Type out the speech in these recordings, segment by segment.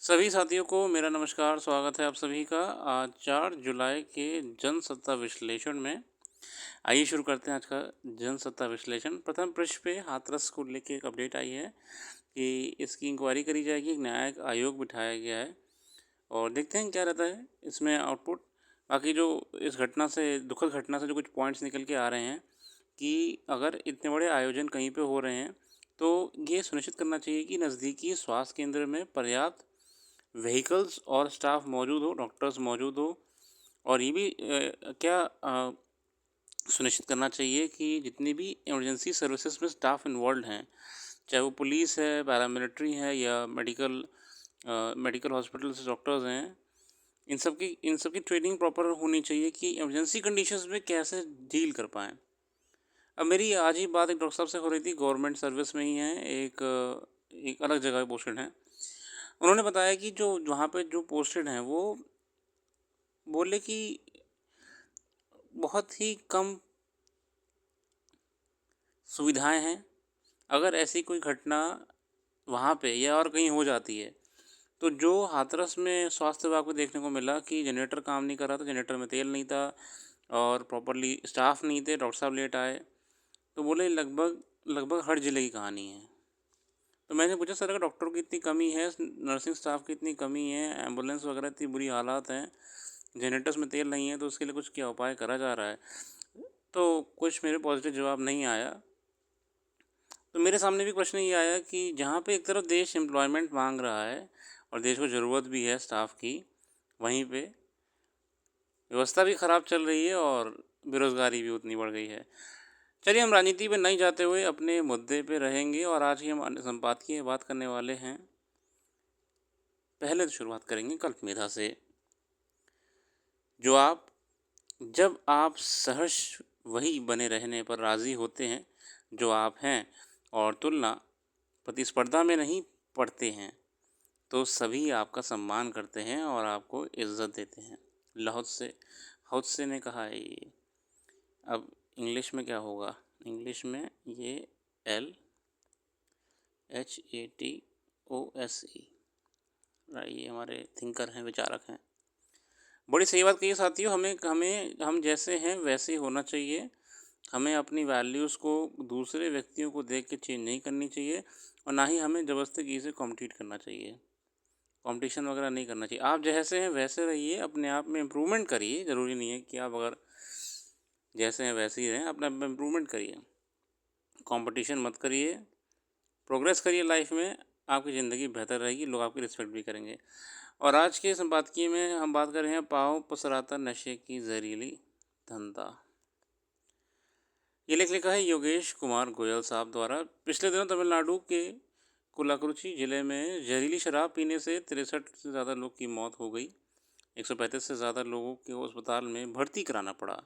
सभी साथियों को मेरा नमस्कार, स्वागत है आप सभी का आज 4 जुलाई के जनसत्ता विश्लेषण में। आइए शुरू करते हैं आज का जनसत्ता विश्लेषण। प्रथम पृष्ठ पे हाथरस को लेके एक अपडेट आई है कि इसकी इंक्वायरी करी जाएगी, एक न्यायिक आयोग बिठाया गया है और देखते हैं क्या रहता है इसमें आउटपुट। बाकी जो इस घटना से दुखद घटना से जो कुछ पॉइंट्स निकल के आ रहे हैं कि अगर इतने बड़े आयोजन कहीं पे हो रहे हैं, तो ये सुनिश्चित करना चाहिए कि नज़दीकी स्वास्थ्य केंद्र में पर्याप्त व्हीकल्स और स्टाफ मौजूद हो, डॉक्टर्स मौजूद हो और ये भी सुनिश्चित करना चाहिए कि जितनी भी इमरजेंसी सर्विसेज में स्टाफ इन्वॉल्व हैं, चाहे वो पुलिस है, पैरामिलिट्री है या मेडिकल हॉस्पिटल से डॉक्टर्स हैं, इन सब की ट्रेनिंग प्रॉपर होनी चाहिए कि इमरजेंसी कंडीशंस में कैसे डील कर पाएँ। अब मेरी आज ही बात एक डॉक्टर साहब से हो रही थी, गवर्नमेंट सर्विस में ही हैं, एक अलग जगह पोस्टेड हैं। उन्होंने बताया कि जो वहाँ पे जो पोस्टेड हैं वो बोले कि बहुत ही कम सुविधाएं हैं। अगर ऐसी कोई घटना वहाँ पे या और कहीं हो जाती है, तो जो हाथरस में स्वास्थ्य विभाग को देखने को मिला कि जनरेटर काम नहीं कर रहा था, जनरेटर में तेल नहीं था और प्रॉपरली स्टाफ नहीं थे, डॉक्टर साहब लेट आए। तो बोले लगभग लगभग हर ज़िले की कहानी है। तो मैंने पूछा सर, अगर डॉक्टरों की इतनी कमी है, नर्सिंग स्टाफ की इतनी कमी है, एम्बुलेंस वगैरह इतनी बुरी हालात हैं, जनरेटर्स में तेल नहीं है, तो उसके लिए कुछ क्या उपाय करा जा रहा है? तो कुछ मेरे पॉजिटिव जवाब नहीं आया। तो मेरे सामने भी प्रश्न ये आया कि जहाँ पे एक तरफ देश एम्प्लॉयमेंट मांग रहा है और देश को ज़रूरत भी है स्टाफ की, वहीं पे व्यवस्था भी ख़राब चल रही है और बेरोज़गारी भी उतनी बढ़ गई है। चलिए, हम राजनीति पे नहीं जाते हुए अपने मुद्दे पे रहेंगे और आज ही हम अन्य संपादकीय बात करने वाले हैं। पहले तो शुरुआत करेंगे कल्पमेधा से। जो आप जब आप सहर्ष वही बने रहने पर राज़ी होते हैं जो आप हैं और तुलना प्रतिस्पर्धा में नहीं पड़ते हैं, तो सभी आपका सम्मान करते हैं और आपको इज़्ज़त देते हैं। लाओत्से ने कहा है ये। अब इंग्लिश में क्या होगा? इंग्लिश में ये LHATOSE, ये हमारे थिंकर हैं, विचारक हैं। बड़ी सही बात कही है साथियों। हमें हमें हम जैसे हैं वैसे ही होना चाहिए। हमें अपनी वैल्यूज़ को दूसरे व्यक्तियों को देख के चेंज नहीं करनी चाहिए और ना ही हमें ज़बरदस्ती किसी से कॉम्पीट करना चाहिए। कंपटीशन वगैरह नहीं करना चाहिए। आप जैसे हैं वैसे रहिए, अपने आप में इम्प्रूवमेंट करिए। ज़रूरी नहीं है कि आप अगर जैसे हैं वैसे ही रहें, अपने आप में इम्प्रूवमेंट करिए। कंपटीशन मत करिए, प्रोग्रेस करिए लाइफ में, आपकी ज़िंदगी बेहतर रहेगी, लोग आपकी रिस्पेक्ट भी करेंगे। और आज के संपादकीय में हम बात कर रहे हैं पाँव पसराता नशे की जहरीली धंधा। ये लेख लिखा है योगेश कुमार गोयल साहब द्वारा। पिछले दिनों तमिलनाडु के कुलाकुरुचि जिले में जहरीली शराब पीने से 63 से ज़्यादा लोग की मौत हो गई। 135 से ज़्यादा लोगों को अस्पताल में भर्ती कराना पड़ा।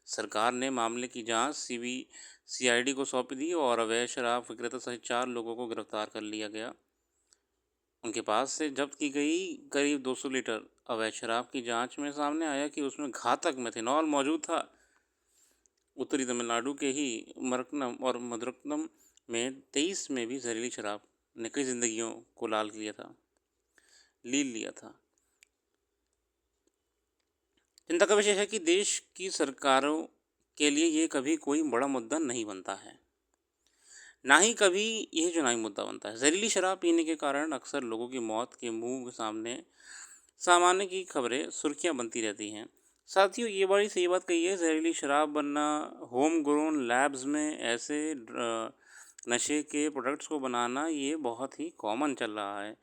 सरकार ने मामले की जांच सीआईडी को सौंप दी और अवैध शराब विक्रेता सहित 4 लोगों को गिरफ्तार कर लिया गया। उनके पास से जब्त की गई करीब 200 लीटर अवैध शराब की जांच में सामने आया कि उसमें घातक मेथनॉल मौजूद था। उत्तरी तमिलनाडु के ही मरकनम और मधुरकनम में 23 में भी जहरीली शराब ने कई जिंदगियों को लील लिया था। चिंता का विषय है कि देश की सरकारों के लिए ये कभी कोई बड़ा मुद्दा नहीं बनता है, ना ही कभी यह चुनावी मुद्दा बनता है। जहरीली शराब पीने के कारण अक्सर लोगों की मौत के मुंह सामने सामान्य की खबरें सुर्खियां बनती रहती हैं। साथियों, ये बड़ी सही बात कही है। जहरीली शराब बनना, होम ग्रोन लैब्स में ऐसे नशे के प्रोडक्ट्स को बनाना, ये बहुत ही कॉमन चल रहा है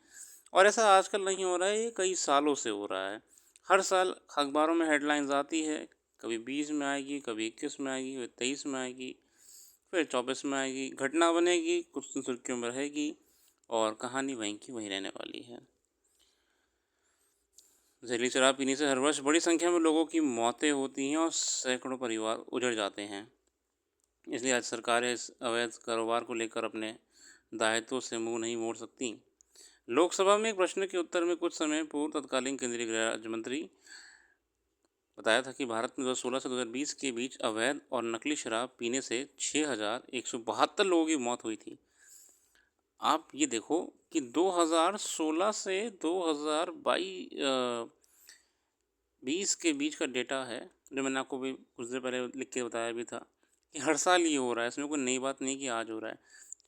और ऐसा आजकल नहीं हो रहा है, ये कई सालों से हो रहा है। हर साल अखबारों में हेडलाइंस आती है, कभी 20 में आएगी, कभी 21 में आएगी, कभी 23 में आएगी, फिर 24 में आएगी। घटना बनेगी, कुछ दिन सुर्खियों में रहेगी और कहानी वहीं की वहीं रहने वाली है। जहरीली शराब पीने से हर वर्ष बड़ी संख्या में लोगों की मौतें होती हैं और सैकड़ों परिवार उजड़ जाते हैं। इसलिए आज सरकारें इस अवैध कारोबार को लेकर अपने दायित्वों से मुंह नहीं मोड़ सकती। लोकसभा में एक प्रश्न के उत्तर में कुछ समय पूर्व तत्कालीन केंद्रीय गृह राज्य मंत्री बताया था कि भारत में 2016 से 2020 के बीच अवैध और नकली शराब पीने से 6,172 लोगों की मौत हुई थी। आप ये देखो कि 2016 से 2020 के बीच का डेटा है, जो मैंने आपको भी कुछ देर पहले लिख के बताया भी था कि हर साल ये हो रहा है, इसमें कोई नई बात नहीं कि आज हो रहा है।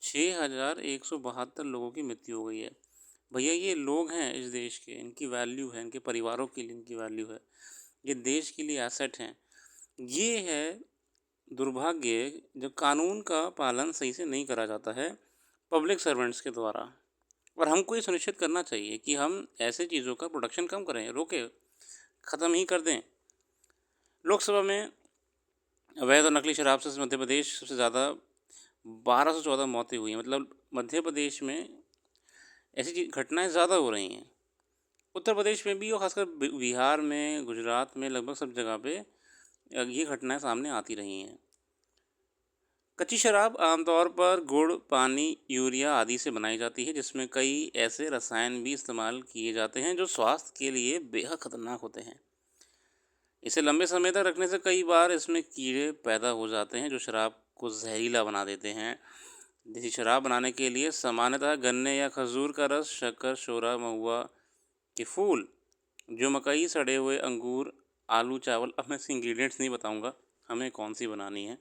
6172 लोगों की मृत्यु हो गई है। भैया ये लोग हैं इस देश के, इनकी वैल्यू है, इनके परिवारों के लिए इनकी वैल्यू है, ये देश के लिए एसेट हैं। ये है दुर्भाग्य जब कानून का पालन सही से नहीं करा जाता है पब्लिक सर्वेंट्स के द्वारा। और हमको ये सुनिश्चित करना चाहिए कि हम ऐसे चीज़ों का प्रोडक्शन कम करें, रोकें, ख़त्म ही कर दें। लोकसभा में अवैध और नकली शराब से मध्य प्रदेश सबसे ज़्यादा 1214 मौतें हुई हैं। मतलब मध्य प्रदेश में ऐसी घटनाएं ज़्यादा हो रही हैं। उत्तर प्रदेश में भी और खासकर बिहार में, गुजरात में, लगभग सब जगह पे ये घटनाएं सामने आती रही हैं। कच्ची शराब आमतौर पर गुड़, पानी, यूरिया आदि से बनाई जाती है, जिसमें कई ऐसे रसायन भी इस्तेमाल किए जाते हैं जो स्वास्थ्य के लिए बेहद खतरनाक होते हैं। इसे लंबे समय तक रखने से कई बार इसमें कीड़े पैदा हो जाते हैं जो शराब को जहरीला बना देते हैं। देसी शराब बनाने के लिए सामान्यतः गन्ने या खजूर का रस, शक्कर, शोरा, महुआ के फूल, जो मकई, सड़े हुए अंगूर, आलू, चावल, अब मैं इसके इंग्रेडिएंट्स नहीं बताऊंगा हमें कौन सी बनानी है।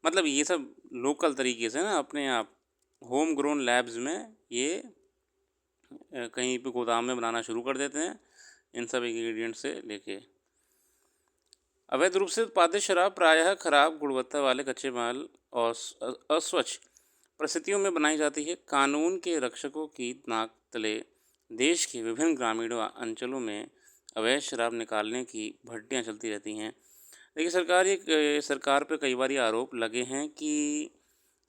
मतलब ये सब लोकल तरीके से ना अपने आप होम ग्रोन लैब्स में ये कहीं पे गोदाम में बनाना शुरू कर देते हैं इन सब इंग्रेडिएंट से लेके। अवैध रूप से उत्पादित शराब प्रायः खराब गुणवत्ता वाले कच्चे माल और अस्वच्छ परिस्थितियों में बनाई जाती है। कानून के रक्षकों की नाक तले देश के विभिन्न ग्रामीण अंचलों में अवैध शराब निकालने की भट्टियां चलती रहती हैं। देखिए सरकार पे कई बार ये आरोप लगे हैं कि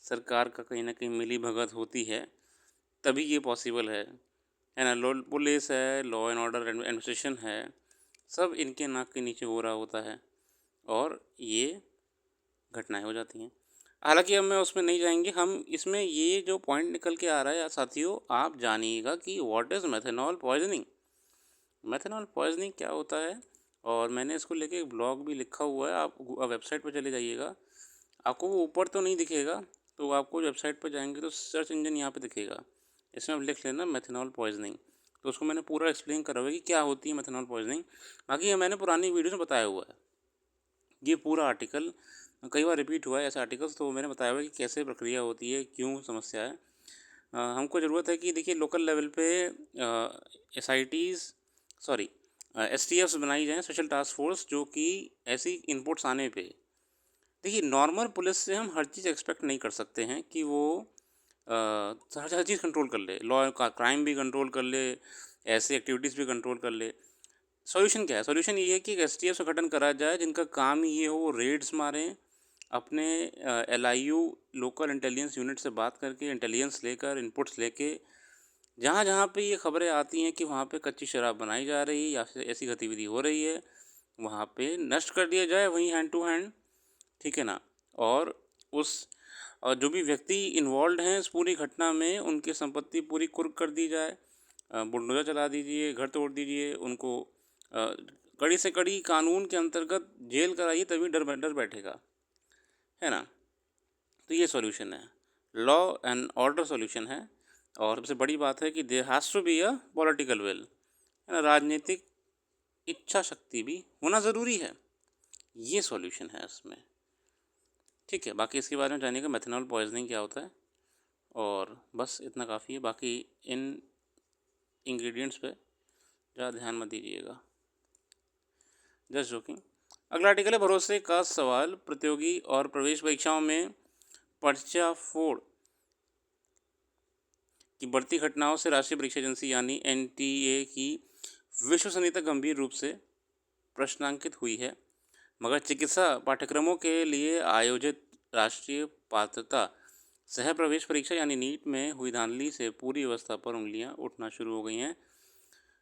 सरकार का कहीं ना कहीं मिली भगत होती है, तभी ये पॉसिबल है ना। लो पुलिस है, लॉ एंड ऑर्डर एडमिनिस्ट्रेशन है, सब इनके नाक के नीचे हो रहा होता है और ये घटनाएं हो जाती हैं। हालांकि अब मैं उसमें नहीं जाएंगे, हम इसमें ये जो पॉइंट निकल के आ रहा है साथियों, आप जानिएगा कि what is methanol poisoning. Methanol poisoning क्या होता है, और मैंने इसको लेके एक ब्लॉग भी लिखा हुआ है। आप वेबसाइट पर चले जाइएगा, आपको वो ऊपर तो नहीं दिखेगा, तो आपको वेबसाइट पर जाएंगे तो सर्च इंजन यहाँ पे दिखेगा, इसमें आप लिख लेना मेथनॉल पॉइजनिंग, तो उसको मैंने पूरा एक्सप्लेन करा हुआ है कि क्या होती है मेथनॉल पॉइजनिंग। बाकी ये मैंने पुरानी वीडियो में बताया हुआ है, ये पूरा आर्टिकल कई बार रिपीट हुआ है ऐसे आर्टिकल्स, तो मैंने बताया हुआ है कि कैसे प्रक्रिया होती है, क्यों समस्या है। हमको ज़रूरत है कि देखिए लोकल लेवल पे सॉरी STFs बनाई जाएँ, स्पेशल टास्क फोर्स, जो कि ऐसी इनपुट्स आने पे, देखिए नॉर्मल पुलिस से हम हर चीज़ एक्सपेक्ट नहीं कर सकते हैं कि वो हर चीज़ कंट्रोल कर ले, लॉ का क्राइम भी कंट्रोल कर ले, ऐसे एक्टिविटीज़ भी कंट्रोल कर ले। सॉल्यूशन क्या है? सॉल्यूशन ये है कि एक STF का गठन करा जाए जिनका काम ये हो, वो रेड्स मारें, अपने LIU लोकल इंटेलिजेंस यूनिट से बात करके इंटेलिजेंस लेकर इनपुट्स लेके जहाँ जहाँ पे ये खबरें आती हैं कि वहाँ पे कच्ची शराब बनाई जा रही है या फिर ऐसी गतिविधि हो रही है, वहाँ पे नष्ट कर दिया जाए वहीं हैंड टू हैंड, ठीक है ना। और उस और जो भी व्यक्ति इन्वॉल्व हैं इस पूरी घटना में, उनकी संपत्ति पूरी कुर्क कर दी जाए, बुलडोज़र चला दीजिए, घर तोड़ दीजिए, उनको कड़ी से कड़ी कानून के अंतर्गत जेल कराइए, तभी डर बैठेगा, है ना। तो ये सॉल्यूशन है, लॉ एंड ऑर्डर सॉल्यूशन है। और सबसे बड़ी बात है कि there has to be a political will, है ना, राजनीतिक इच्छा शक्ति भी होना ज़रूरी है, ये सॉल्यूशन है इसमें, ठीक है। बाकी इसके बारे में जानिएगा मेथनॉल पॉइजनिंग क्या होता है, और बस इतना काफ़ी है। बाकी इन इंग्रेडिएंट्स पे ज़्यादा ध्यान मत दीजिएगा, जस्ट जोकिंग। अगला आर्टिकल है भरोसे का सवाल, प्रतियोगी और प्रवेश परीक्षाओं में पर्चा फोड़ की बढ़ती घटनाओं से राष्ट्रीय परीक्षा एजेंसी यानी NTA की विश्वसनीयता गंभीर रूप से प्रश्नांकित हुई है। मगर चिकित्सा पाठ्यक्रमों के लिए आयोजित राष्ट्रीय पात्रता सह प्रवेश परीक्षा यानी नीट में हुई धांधली से पूरी व्यवस्था पर उंगलियां उठना शुरू हो गई हैं।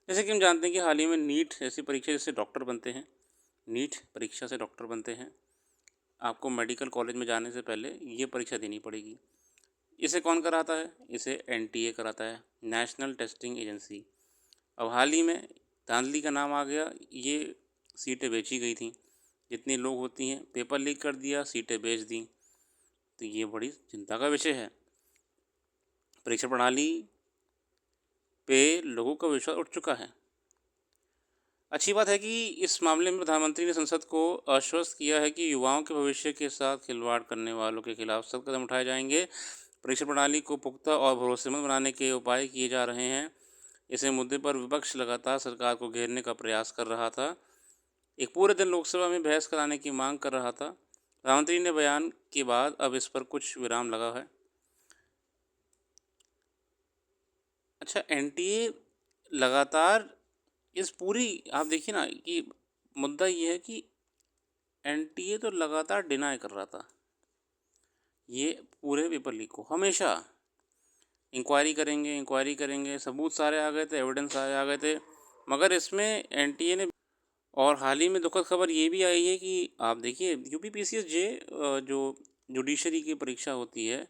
जैसे कि हम जानते हैं कि हाल ही में नीट ऐसी परीक्षा जिससे डॉक्टर बनते हैं, नीट परीक्षा से डॉक्टर बनते हैं, आपको मेडिकल कॉलेज में जाने से पहले ये परीक्षा देनी पड़ेगी। इसे कौन कराता है? इसे NTA कराता है, नेशनल टेस्टिंग एजेंसी। अब हाल ही में धांधली का नाम आ गया, ये सीटें बेची गई थी, जितनी लोग होती हैं, पेपर लीक कर दिया, सीटें बेच दी, तो ये बड़ी चिंता का विषय है। परीक्षा प्रणाली पे लोगों का विश्वास उठ चुका है। अच्छी बात है कि इस मामले में प्रधानमंत्री ने संसद को आश्वस्त किया है कि युवाओं के भविष्य के साथ खिलवाड़ करने वालों के खिलाफ सख्त कदम उठाए जाएंगे। परीक्षा प्रणाली को पुख्ता और भरोसेमंद बनाने के उपाय किए जा रहे हैं। इस मुद्दे पर विपक्ष लगातार सरकार को घेरने का प्रयास कर रहा था। एक पूरे दिन लोकसभा में बहस कराने की मांग कर रहा था। प्रधानमंत्री ने बयान के बाद अब इस पर कुछ विराम लगा है। अच्छा, एनटीए लगातार इस पूरी आप देखिए ना कि मुद्दा ये है कि एनटीए तो लगातार डिनाई कर रहा था ये पूरे पेपर लीक को। हमेशा इंक्वायरी करेंगे, सबूत सारे आ गए थे, एविडेंस सारे आ गए थे, मगर इसमें एनटीए ने। और हाल ही में दुखद खबर ये भी आई है कि आप देखिए यूपीपीसीएस जे जो जुडिशरी की परीक्षा होती है,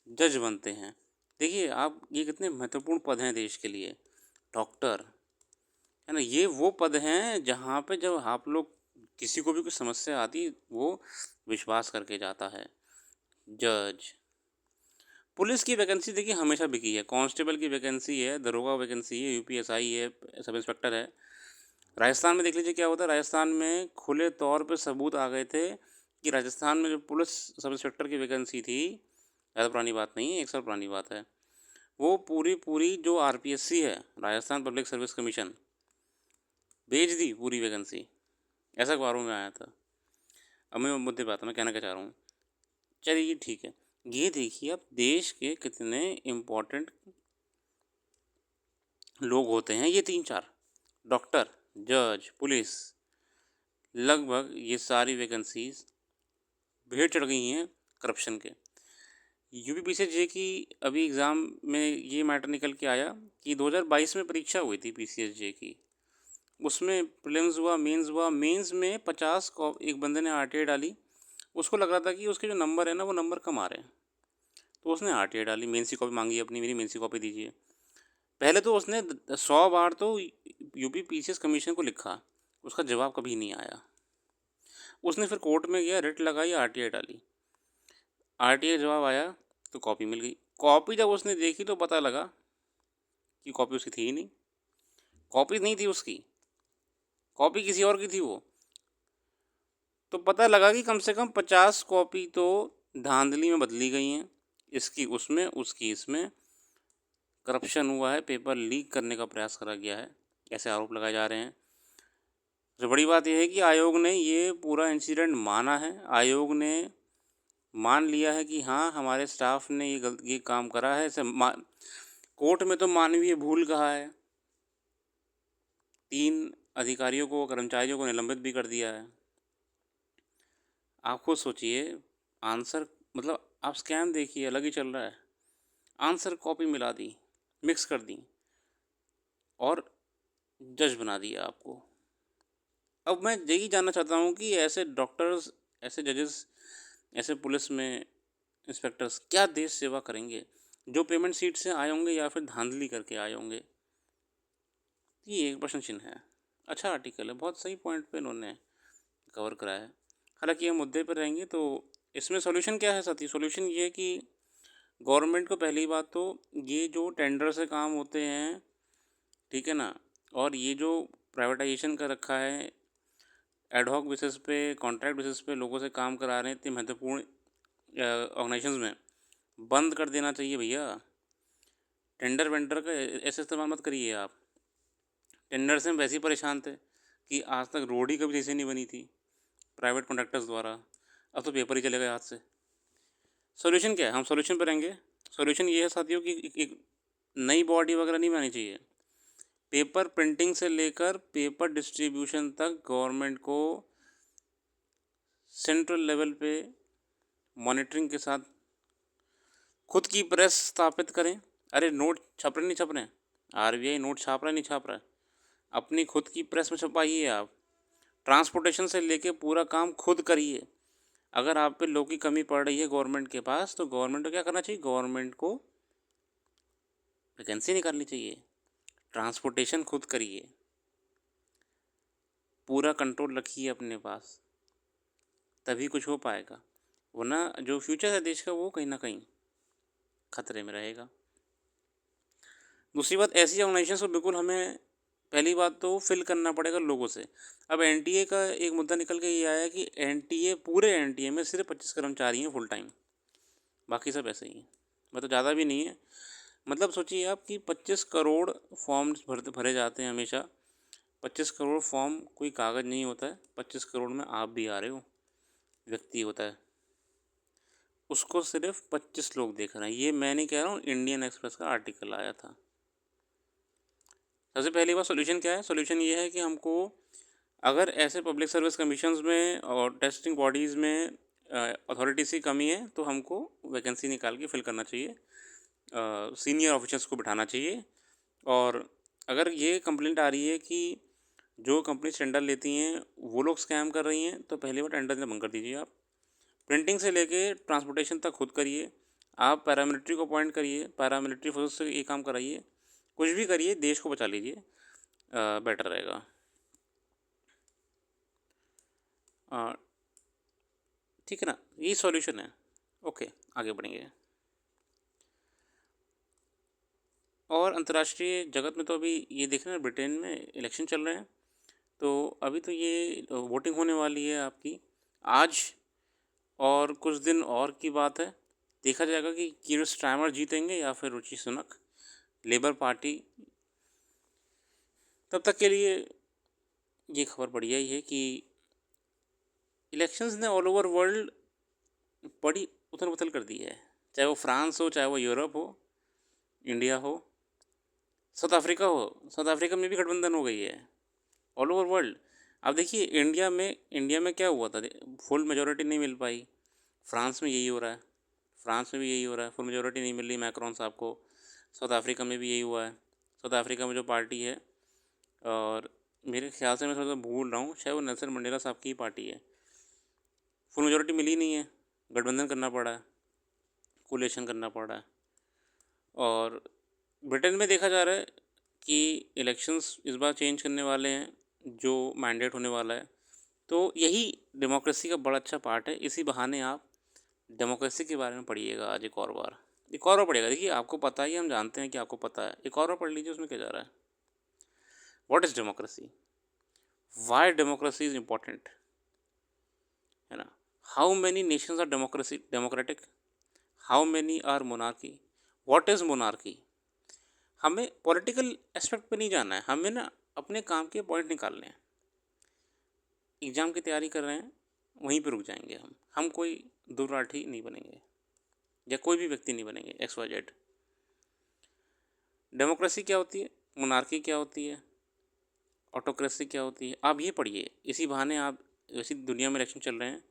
जज बनते हैं। देखिए आप, ये कितने महत्वपूर्ण पद हैं देश के लिए। डॉक्टर है ना, ये वो पद हैं जहाँ पे जब आप लोग किसी को भी कुछ समस्या आती वो विश्वास करके जाता है। जज, पुलिस की वैकेंसी देखिए हमेशा बिकी है। कांस्टेबल की वैकेंसी है, दरोगा वैकेंसी है, यूपीएसआई है, सब इंस्पेक्टर है। राजस्थान में देख लीजिए क्या होता है। राजस्थान में खुले तौर पे सबूत आ गए थे कि राजस्थान में जो पुलिस सब इंस्पेक्टर की वैकेंसी थी, ज़्यादा पुरानी बात नहीं है, 1 साल पुरानी बात है, वो पूरी जो आरपीएससी है, राजस्थान पब्लिक सर्विस कमीशन, बेच दी पूरी वैकेंसी। ऐसा अखबारों में आया था। अब मैं मुद्दे पे आता हूँ, मैं कहना क्या चाह रहा हूँ। चलिए ये ठीक है। ये देखिए अब देश के कितने इम्पोर्टेंट लोग होते हैं, ये 3-4 डॉक्टर, जज, पुलिस, लगभग ये सारी वैकेंसीज भेड़ चढ़ गई हैं करप्शन के। यूपीपीसीएस की अभी एग्ज़ाम में ये मैटर निकल के आया कि 2022 में परीक्षा हुई थी पीसीएस की। उसमें प्रीलिम्स हुआ, मेंस हुआ। मेंस में 50 कॉप एक बंदे ने आरटीआई डाली। उसको लग रहा था कि उसके जो नंबर है ना, वो नंबर कम आ रहे हैं, तो उसने आरटीआई डाली। मेंस की कॉपी मांगी अपनी, मेरी मेंस की कॉपी दीजिए। पहले तो उसने 100 बार तो यूपीपीसीएस कमीशन को लिखा, उसका जवाब कभी नहीं आया। उसने फिर कोर्ट में गया, रिट लगाई, आरटीआई डाली। आरटीआई जवाब आया तो कॉपी मिल गई। कॉपी जब उसने देखी तो पता लगा कि कॉपी उसकी थी ही नहीं। कॉपी नहीं थी उसकी, कॉपी किसी और की थी वो। तो पता लगा कि कम से कम 50 कॉपी तो धांधली में बदली गई हैं। इसकी उसमें, उसकी इसमें करप्शन हुआ है, पेपर लीक करने का प्रयास करा गया है, ऐसे आरोप लगाए जा रहे हैं। तो बड़ी बात यह है कि आयोग ने ये पूरा इंसिडेंट माना है। आयोग ने मान लिया है कि हाँ, हमारे स्टाफ ने ये काम करा है। इसे कोर्ट में तो मानवीय भूल कहा है। 3 अधिकारियों को, कर्मचारियों को निलंबित भी कर दिया है। आप खुद सोचिए, आंसर मतलब आप स्कैम देखिए, अलग ही चल रहा है। आंसर कॉपी मिला दी, मिक्स कर दी और जज बना दिया आपको। अब मैं यही जानना चाहता हूँ कि ऐसे डॉक्टर्स, ऐसे जजेस, ऐसे पुलिस में इंस्पेक्टर्स क्या देश सेवा करेंगे, जो पेमेंट सीट से आए होंगे या फिर धांधली करके आए होंगे। ये एक प्रश्न चिन्ह है। अच्छा आर्टिकल है, बहुत सही पॉइंट पे इन्होंने कवर करा है। हालांकि ये मुद्दे पर रहेंगे तो इसमें सॉल्यूशन क्या है साथी? सॉल्यूशन ये है कि गवर्नमेंट को पहली बात तो ये जो टेंडर से काम होते हैं, ठीक है ना, और ये जो प्राइवेटाइजेशन का रखा है, एडहॉक बेसिस पे, कॉन्ट्रैक्ट बेसिस पे लोगों से काम करा रहे हैं इतने महत्वपूर्ण ऑर्गेनाइजेशंस में, बंद कर देना चाहिए भैया। टेंडर वेंडर का ऐसे इस्तेमाल मत करिए आप। टेंडर से हम वैसे ही परेशान थे कि आज तक रोड ही कभी जैसे नहीं बनी थी प्राइवेट कॉन्ट्रैक्टर्स द्वारा। अब तो पेपर ही चले गए हाथ से। सॉल्यूशन क्या है? हम सॉल्यूशन पर रहेंगे। सॉल्यूशन ये है साथियों कि एक नई बॉडी वगैरह नहीं बनानी चाहिए। पेपर प्रिंटिंग से लेकर पेपर डिस्ट्रीब्यूशन तक गवर्नमेंट को सेंट्रल लेवल पे मॉनिटरिंग के साथ खुद की प्रेस स्थापित करें। अरे नोट छप रहे नहीं छप रहे, आरबीआई नोट छाप रहा है नहीं छाप रहा है, अपनी खुद की प्रेस में छपाइए आप। ट्रांसपोर्टेशन से लेके पूरा काम खुद करिए। अगर आप पे लोग की कमी पड़ रही है गवर्नमेंट के पास, तो गवर्नमेंट को क्या करना चाहिए? गवर्नमेंट को वैकेंसी निकालनी चाहिए। ट्रांसपोर्टेशन खुद करिए, पूरा कंट्रोल रखिए अपने पास, तभी कुछ हो पाएगा। वरना जो फ्यूचर है देश का वो कहीं ना कहीं खतरे में रहेगा। दूसरी बात, ऐसी ऑर्गेनाइजेशंस को बिल्कुल हमें पहली बात तो फिल करना पड़ेगा लोगों से। अब एनटीए का एक मुद्दा निकल के ये आया कि एनटीए, पूरे एनटीए में सिर्फ 25 कर्मचारी हैं फुल टाइम, बाकी सब ऐसे ही हैं। मतलब ज़्यादा भी नहीं है। मतलब सोचिए आप कि 25 करोड़ फॉर्म्स भरे जाते हैं हमेशा। 25 करोड़ फॉर्म कोई कागज़ नहीं होता है। 25 करोड़ में आप भी आ रहे हो, व्यक्ति होता है, उसको सिर्फ 25 लोग देख रहे हैं। ये मैं नहीं कह रहा हूँ, इंडियन एक्सप्रेस का आर्टिकल आया था। सबसे पहली बात, सोल्यूशन क्या है? सोल्यूशन ये है कि हमको अगर ऐसे पब्लिक सर्विस कमीशंस में और टेस्टिंग बॉडीज़ में अथॉरिटीज़ की कमी है तो हमको वैकेंसी निकाल के फिल करना चाहिए, सीनियर ऑफिसर्स को बिठाना चाहिए। और अगर ये कंप्लेंट आ रही है कि जो कंपनी टेंडर लेती हैं वो लोग स्कैम कर रही हैं, तो पहली बार टेंडर देना बंद कर दीजिए आप। प्रिंटिंग से लेके ट्रांसपोर्टेशन तक खुद करिए। आप पैरामिलिट्री को अपॉइंट करिए, पैरामिलिट्री फोर्स से ये काम कराइए, कुछ भी करिए, देश को बचा लीजिए, बेटर रहेगा। ठीक है ना, यही सॉल्यूशन है। ओके, आगे बढ़ेंगे। और अंतर्राष्ट्रीय जगत में तो अभी ये देख रहे हैं, ब्रिटेन में इलेक्शन चल रहे हैं, तो अभी तो ये वोटिंग होने वाली है आपकी आज, और कुछ दिन और की बात है। देखा जाएगा कि कीर स्टारमर जीतेंगे या फिर ऋषि सुनक, लेबर पार्टी। तब तक के लिए ये खबर बढ़िया ही है कि इलेक्शंस ने ऑल ओवर वर्ल्ड बड़ी उथल पुथल कर दी है, चाहे वो फ्रांस हो, चाहे वो यूरोप हो, इंडिया हो, साउथ अफ्रीका हो। साउथ अफ्रीका में भी गठबंधन हो गई है ऑल ओवर वर्ल्ड। अब देखिए इंडिया में क्या हुआ था, फुल मेजोरिटी नहीं मिल पाई। फ्रांस में यही हो रहा है, फ्रांस में भी यही हो रहा है, फुल मेजोरिटी नहीं मिल रही मैक्रोन साहब को। साउथ अफ्रीका में भी यही हुआ है। साउथ अफ्रीका में जो पार्टी है, और मेरे ख्याल से मैं थोड़ा सा भूल रहा हूँ, शायद वो नेल्सन मंडेला साहब की पार्टी है, फुल मेजोरिटी मिली नहीं है, गठबंधन करना पड़ा है, कोलेशन करना पड़ा है। और ब्रिटेन में देखा जा रहा है कि इलेक्शंस इस बार चेंज करने वाले हैं, जो मैंडेट होने वाला है। तो यही डेमोक्रेसी का बड़ा अच्छा पार्ट है। इसी बहाने आप डेमोक्रेसी के बारे में पढ़िएगा आज एक और बार पढ़िएगा। देखिए, आपको पता ही, हम जानते हैं कि आपको पता है, एक और बार पढ़ लीजिए, उसमें क्या जा रहा है। What is democracy, why democracy is important, है ना। How many nations are democratic, how many are monarchy, what is monarchy. हमें पॉलिटिकल एस्पेक्ट पे नहीं जाना है, हमें ना अपने काम के पॉइंट निकालने हैं। एग्ज़ाम की तैयारी कर रहे हैं, वहीं पे रुक जाएंगे हम कोई दुर्राठी नहीं बनेंगे, या कोई भी व्यक्ति नहीं बनेंगे XYZ। डेमोक्रेसी क्या होती है, मोनार्की क्या होती है, ऑटोक्रेसी क्या होती है, आप ये पढ़िए। इसी बहाने आप, वैसी दुनिया में इलेक्शन चल रहे हैं,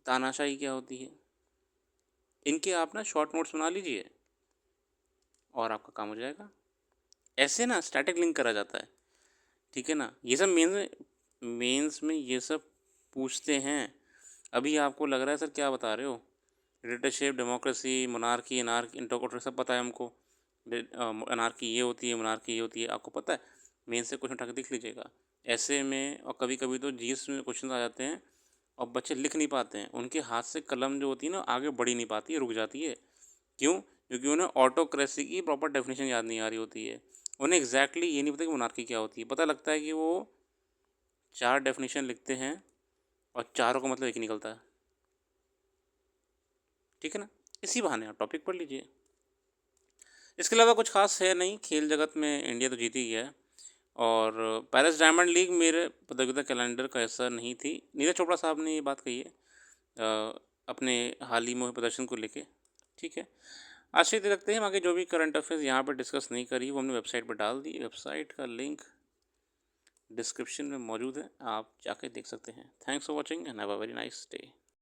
तानाशाही क्या होती है, इनके आप ना शॉर्ट नोट्स बना लीजिए और आपका काम हो जाएगा। ऐसे ना स्टैटिक लिंक करा जाता है, ठीक है ना। ये सब मेंस में ये सब पूछते हैं। अभी आपको लग रहा है सर क्या बता रहे हो, डिक्टेटरशिप, डेमोक्रेसी, मोनार्की, अनार्की, इंटोक्रेसी सब पता है हमको, अनार्की ये होती है, मोनार्की ये होती है, आपको पता है। मेन से क्वेश्चन उठा के देख लीजिएगा ऐसे में। और कभी कभी तो जीएस में क्वेश्चन आ जाते हैं और बच्चे लिख नहीं पाते हैं, उनके हाथ से कलम जो होती है ना आगे बढ़ी नहीं पाती है, रुक जाती है। क्यों? क्योंकि उन्हें ऑटोक्रेसी की प्रॉपर डेफिनेशन याद नहीं आ रही होती है, उन्हें एग्जैक्टली ये नहीं पता कि मोनार्की क्या होती है। पता लगता है कि वो 4 डेफिनेशन लिखते हैं और चारों का मतलब एक ही निकलता है, ठीक है ना। इसी बहाने आप टॉपिक पढ़ लीजिए। इसके अलावा कुछ खास है नहीं, खेल जगत में इंडिया तो जीती ही है। और पेरिस डायमंड लीग मेरे प्रतियोगिता कैलेंडर का हिस्सा नहीं थी। नीरज चोपड़ा साहब ने ये बात कही है अपने हाल ही में प्रदर्शन को लेके, ठीक है। आज से रखते हैं, हम आगे जो भी करंट अफेयर्स यहाँ पर डिस्कस नहीं करी वो हमने वेबसाइट पर डाल दी। वेबसाइट का लिंक डिस्क्रिप्शन में मौजूद है, आप जाके देख सकते हैं। Thanks for watching and have a very nice day.